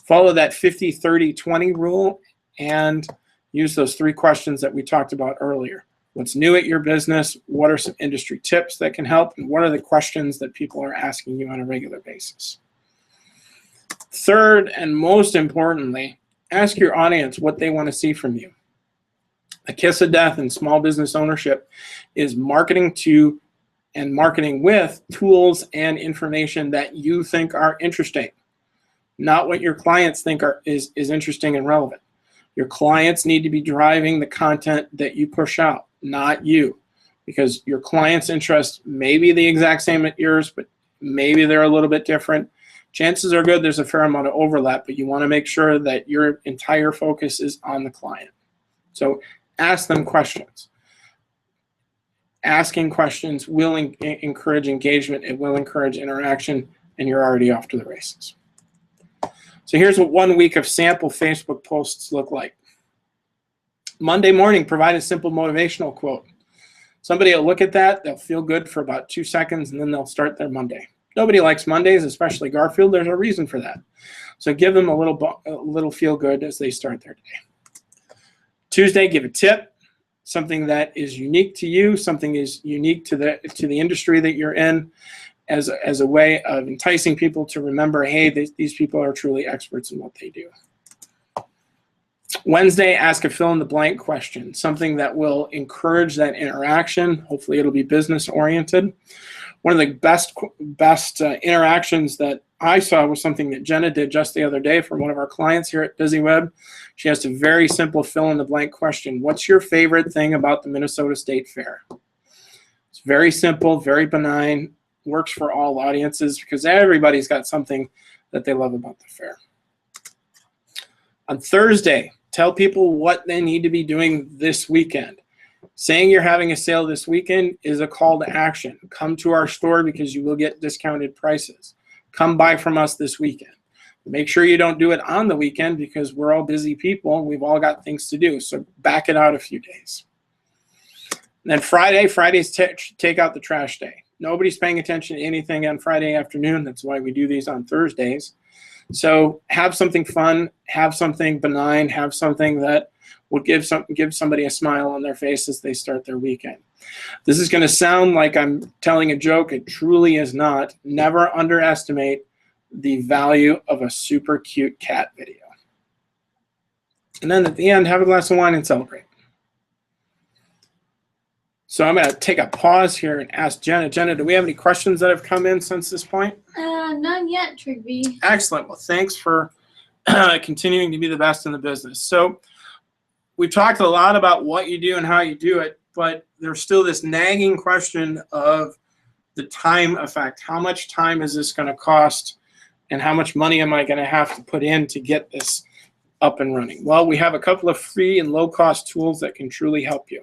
Follow that 50-30-20 rule and use those 3 questions that we talked about earlier. What's new at your business? What are some industry tips that can help? And what are the questions that people are asking you on a regular basis? Third, and most importantly, ask your audience what they want to see from you. The kiss of death in small business ownership is marketing to and marketing with tools and information that you think are interesting, not what your clients think is interesting and relevant. Your clients need to be driving the content that you push out, not you, because your clients' interests may be the exact same as yours, but maybe they're a little bit different. Chances are good there's a fair amount of overlap, but you want to make sure that your entire focus is on the client. So ask them questions. Asking questions will encourage engagement. It will encourage interaction, and you're already off to the races. So here's what 1 week of sample Facebook posts look like. Monday morning, provide a simple motivational quote. Somebody will look at that, they'll feel good for about 2 seconds, and then they'll start their Monday. Nobody likes Mondays, especially Garfield. There's a reason for that. So give them a little feel good as they start their day. Tuesday, give a tip, something that is unique to you, something is unique to the industry that you're in, as a way of enticing people to remember, hey, these people are truly experts in what they do. Wednesday, ask a fill-in-the-blank question, something that will encourage that interaction. Hopefully it'll be business-oriented. One of the best interactions that I saw was something that Jenna did just the other day for one of our clients here at BusyWeb. She asked a very simple fill-in-the-blank question. What's your favorite thing about the Minnesota State Fair? It's very simple, very benign, works for all audiences because everybody's got something that they love about the fair. On Thursday, tell people what they need to be doing this weekend. Saying you're having a sale this weekend is a call to action. Come to our store because you will get discounted prices. Come buy from us this weekend. Make sure you don't do it on the weekend because we're all busy people and we've all got things to do. So back it out a few days. And then Friday's take out the trash day. Nobody's paying attention to anything on Friday afternoon. That's why we do these on Thursdays. So have something fun, have something benign, have something that will give somebody a smile on their face as they start their weekend. This is going to sound like I'm telling a joke. It truly is not. Never underestimate the value of a super cute cat video. And then at the end, have a glass of wine and celebrate. So I'm going to take a pause here and ask Jenna. Jenna, do we have any questions that have come in since this point? None yet, Trigby. Excellent. Well, thanks for continuing to be the best in the business. So we've talked a lot about what you do and how you do it, but there's still this nagging question of the time effect. How much time is this going to cost, and how much money am I going to have to put in to get this up and running? Well, we have a couple of free and low-cost tools that can truly help you.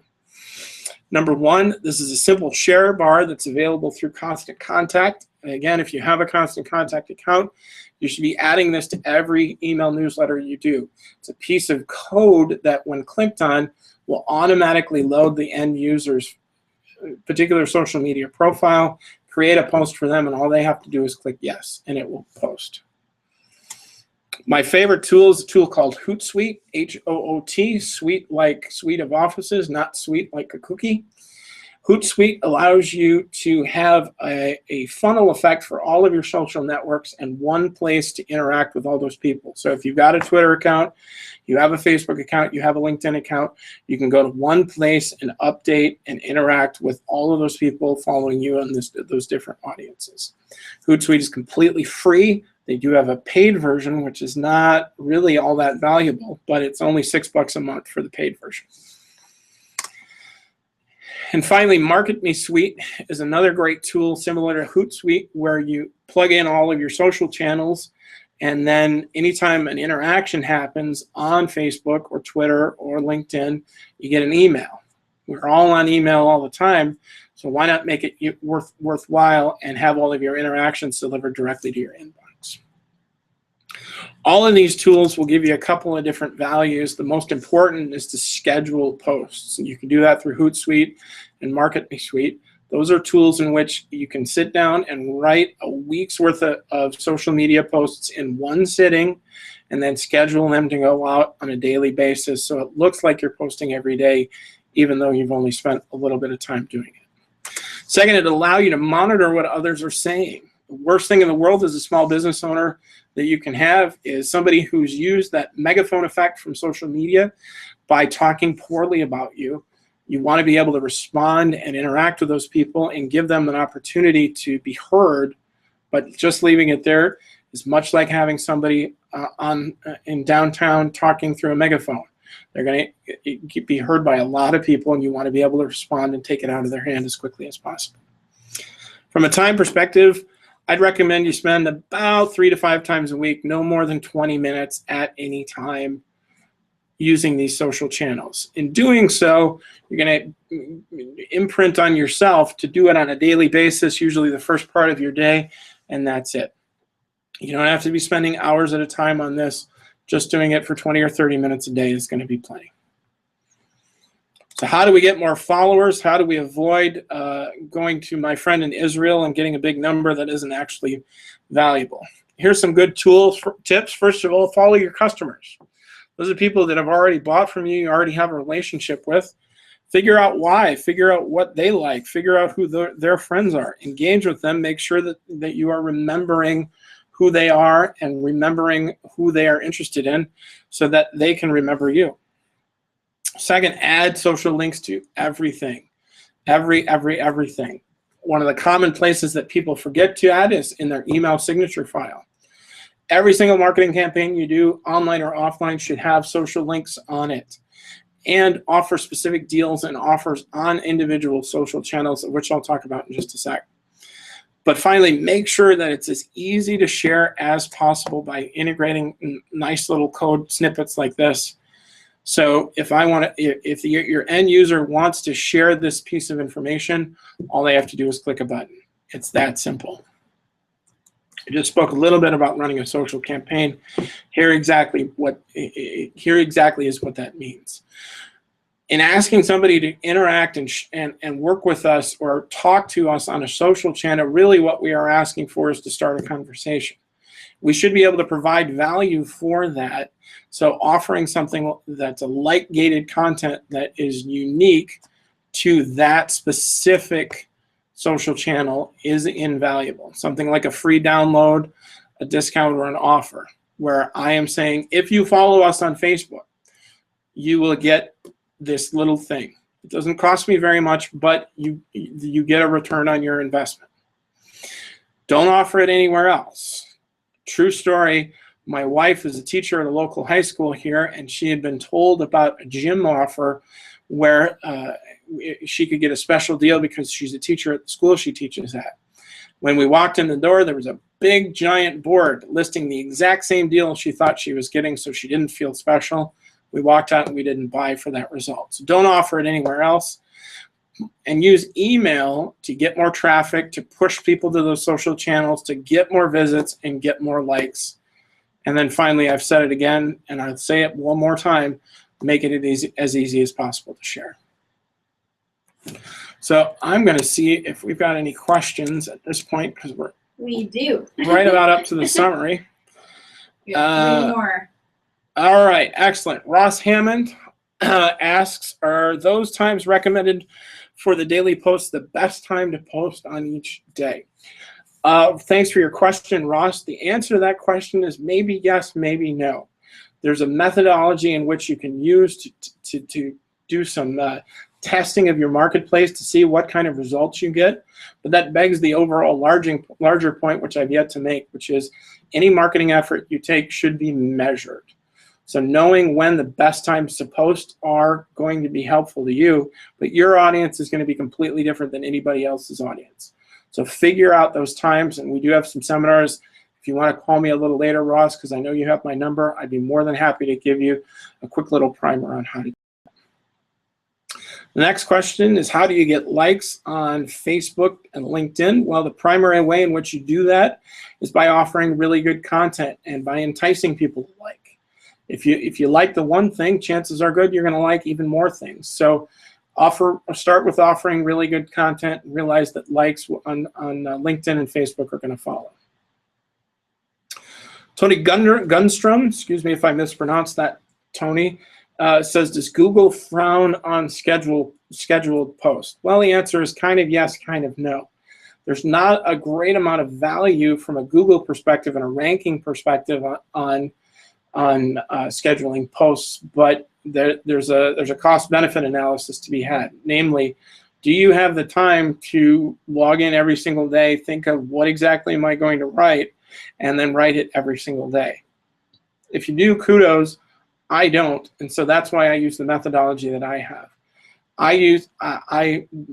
Number one, this is a simple Chairbar that's available through Constant Contact. And again, if you have a Constant Contact account, you should be adding this to every email newsletter you do. It's a piece of code that when clicked on will automatically load the end user's particular social media profile, create a post for them, and all they have to do is click yes, and it will post. My favorite tool is a tool called HootSuite, H-O-O-T, suite like suite of offices, not sweet like a cookie. HootSuite allows you to have a funnel effect for all of your social networks and one place to interact with all those people. So if you've got a Twitter account, you have a Facebook account, you have a LinkedIn account, you can go to one place and update and interact with all of those people following you on those different audiences. HootSuite is completely free. They do have a paid version, which is not really all that valuable, but it's only $6 a month for the paid version. And finally, MarketMeSweet is another great tool similar to HootSuite where you plug in all of your social channels, and then anytime an interaction happens on Facebook or Twitter or LinkedIn, you get an email. We're all on email all the time, so why not make it worthwhile and have all of your interactions delivered directly to your inbox? All of these tools will give you a couple of different values. The most important is to schedule posts. You can do that through HootSuite and MarketMeSweet. Those are tools in which you can sit down and write a week's worth of social media posts in one sitting and then schedule them to go out on a daily basis so it looks like you're posting every day, even though you've only spent a little bit of time doing it. Second, it'll allow you to monitor what others are saying. The worst thing in the world as a small business owner that you can have is somebody who's used that megaphone effect from social media by talking poorly about you. You want to be able to respond and interact with those people and give them an opportunity to be heard, but just leaving it there is much like having somebody in downtown talking through a megaphone. They're going to be heard by a lot of people, and you want to be able to respond and take it out of their hand as quickly as possible. From a time perspective, I'd recommend you spend about 3 to 5 times a week, no more than 20 minutes at any time using these social channels. In doing so, you're going to imprint on yourself to do it on a daily basis, usually the first part of your day, and that's it. You don't have to be spending hours at a time on this. Just doing it for 20 or 30 minutes a day is going to be plenty. So how do we get more followers? How do we avoid going to my friend in Israel and getting a big number that isn't actually valuable? Here's some good tips. First of all, follow your customers. Those are people that have already bought from you, you already have a relationship with. Figure out why, figure out what they like, figure out who their friends are. Engage with them, make sure that you are remembering who they are and remembering who they are interested in so that they can remember you. Second, add social links to everything. Everything. One of the common places that people forget to add is in their email signature file. Every single marketing campaign you do, online or offline, should have social links on it and offer specific deals and offers on individual social channels, which I'll talk about in just a sec. But finally, make sure that it's as easy to share as possible by integrating nice little code snippets like this. So if your end user wants to share this piece of information, all they have to do is click a button. It's that simple. I just spoke a little bit about running a social campaign. Here exactly is what that means. In asking somebody to interact and work with us or talk to us on a social channel, really what we are asking for is to start a conversation. We should be able to provide value for that. So offering something that's a light-gated content that is unique to that specific social channel is invaluable. Something like a free download, a discount, or an offer, where I am saying, if you follow us on Facebook, you will get this little thing. It doesn't cost me very much, but you get a return on your investment. Don't offer it anywhere else. True story. My wife is a teacher at a local high school here, and she had been told about a gym offer where she could get a special deal because she's a teacher at the school she teaches at. When we walked in the door, there was a big giant board listing the exact same deal she thought she was getting, so she didn't feel special. We walked out and we didn't buy for that result. So don't offer it anywhere else. And use email to get more traffic, to push people to those social channels, to get more visits and get more likes. And then finally, I've said it again, and I'll say it one more time, make it as easy as possible to share. So I'm going to see if we've got any questions at this point, because we do. Right about up to the summary. We have 3 more. All right, excellent. Ross Hammond asks, are those times recommended for the daily posts the best time to post on each day? Thanks for your question, Ross. The answer to that question is maybe yes, maybe no. There's a methodology in which you can use to do some testing of your marketplace to see what kind of results you get. But that begs the overall larger point, which I've yet to make, which is any marketing effort you take should be measured. So knowing when the best times to post are going to be helpful to you, but your audience is going to be completely different than anybody else's audience. So figure out those times, and we do have some seminars. If you want to call me a little later, Ross, because I know you have my number, I'd be more than happy to give you a quick little primer on how to do that. The next question is, how do you get likes on Facebook and LinkedIn? Well, the primary way in which you do that is by offering really good content and by enticing people to like. If you like the one thing, chances are good you're going to like even more things. So start with offering really good content and realize that likes on LinkedIn and Facebook are going to follow. Tony Gunstrom, excuse me if I mispronounced that, Tony, says, does Google frown on scheduled posts? Well, the answer is kind of yes, kind of no. There's not a great amount of value from a Google perspective and a ranking perspective on scheduling posts, but there's a cost-benefit analysis to be had. Namely, do you have the time to log in every single day, think of what exactly am I going to write, and then write it every single day? If you do, kudos. I don't, and so that's why I use the methodology that I have. I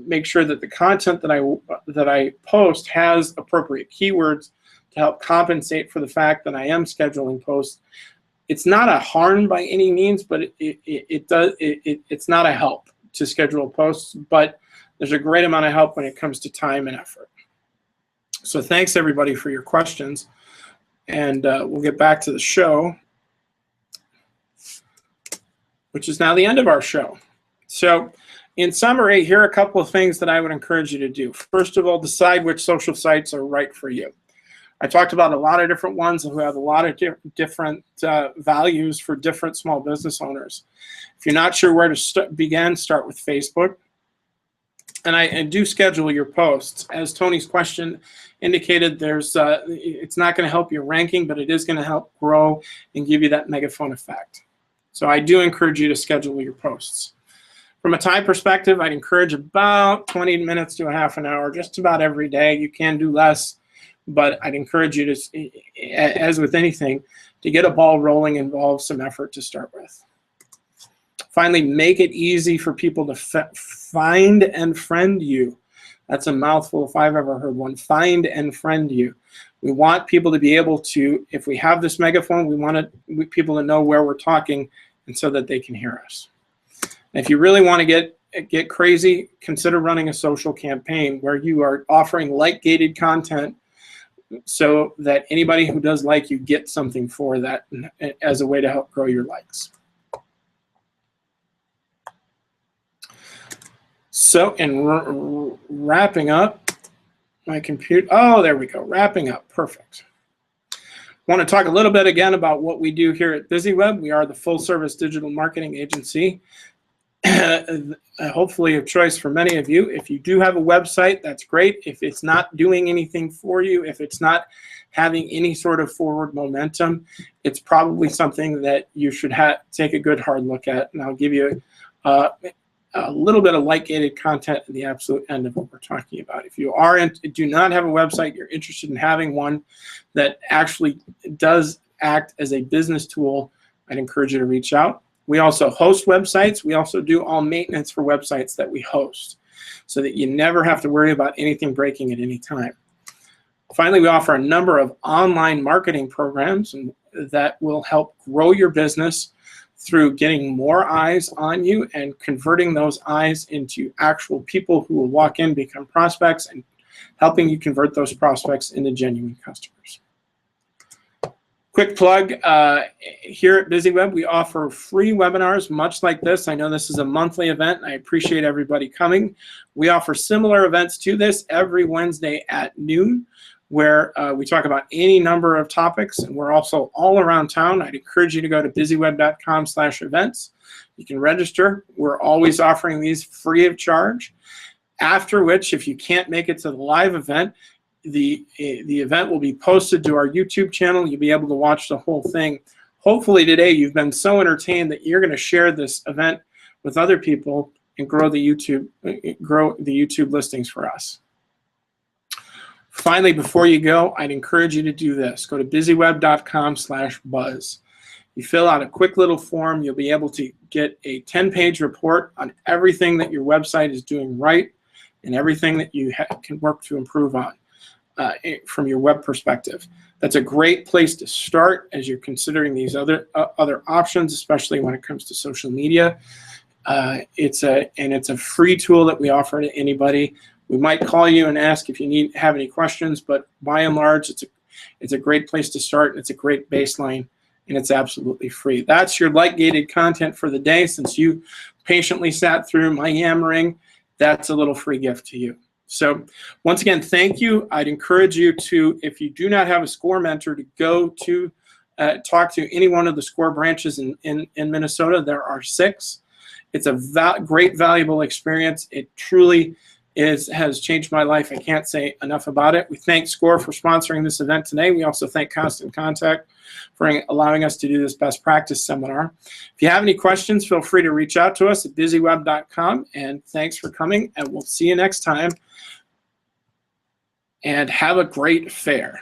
make sure that the content that I post has appropriate keywords to help compensate for the fact that I am scheduling posts. It's not a harm by any means, but it's not a help to schedule posts, but there's a great amount of help when it comes to time and effort. So thanks everybody for your questions, and we'll get back to the show, which is now the end of our show. So in summary, here are a couple of things that I would encourage you to do. First of all, decide which social sites are right for you. I talked about a lot of different ones who have a lot of different values for different small business owners. If you're not sure where to begin, start with Facebook. And do schedule your posts. As Tony's question indicated, it's not going to help your ranking, but it is going to help grow and give you that megaphone effect. So I do encourage you to schedule your posts. From a time perspective, I'd encourage about 20 minutes to a half an hour, just about every day. You can do less, but I'd encourage you to, as with anything, to get a ball rolling involves some effort to start with. Finally, make it easy for people to find and friend you. That's a mouthful if I've ever heard one. Find and friend you. We want people to be able to, if we have this megaphone, we want people to know where we're talking and so that they can hear us. And if you really want to get crazy, consider running a social campaign where you are offering like-gated content so that anybody who does like you gets something for that as a way to help grow your likes. So in wrapping up, my computer, oh, there we go, wrapping up, perfect. I want to talk a little bit again about what we do here at BusyWeb. We are the full-service digital marketing agency, hopefully of choice for many of you. If you do have a website, that's great. If it's not doing anything for you, if it's not having any sort of forward momentum, it's probably something that you should take a good hard look at. And I'll give you a little bit of like-gated content at the absolute end of what we're talking about. If you do not have a website, you're interested in having one that actually does act as a business tool, I'd encourage you to reach out. We also host websites. We also do all maintenance for websites that we host so that you never have to worry about anything breaking at any time. Finally, we offer a number of online marketing programs that will help grow your business through getting more eyes on you and converting those eyes into actual people who will walk in, become prospects, and helping you convert those prospects into genuine customers. Quick plug, here at BusyWeb, we offer free webinars much like this. I know this is a monthly event, and I appreciate everybody coming. We offer similar events to this every Wednesday at noon, where we talk about any number of topics, and we're also all around town. I'd encourage you to go to busyweb.com/events. You can register. We're always offering these free of charge, after which, if you can't make it to the live event, the event will be posted to our YouTube channel. You'll be able to watch the whole thing. Hopefully today you've been so entertained that you're going to share this event with other people and grow the YouTube listings for us. Finally, before you go, I'd encourage you to do this. Go to busyweb.com/buzz. You fill out a quick little form. You'll be able to get a 10-page report on everything that your website is doing right and everything that you can work to improve on from your web perspective. That's a great place to start as you're considering these other options, especially when it comes to social media. It's a free tool that we offer to anybody. We might call you and ask if you have any questions, but by and large, it's a great place to start, and it's a great baseline, and it's absolutely free. That's your like-gated content for the day. Since you patiently sat through my yammering, that's a little free gift to you. So once again, thank you. I'd encourage you to, if you do not have a SCORE mentor, to go to talk to any one of the SCORE branches in Minnesota. There are 6. It's a great, valuable experience. It truly has changed my life. I can't say enough about it. We thank SCORE for sponsoring this event today. We also thank Constant Contact for allowing us to do this best practice seminar. If you have any questions, feel free to reach out to us at busyweb.com. And thanks for coming, and we'll see you next time. And have a great fair.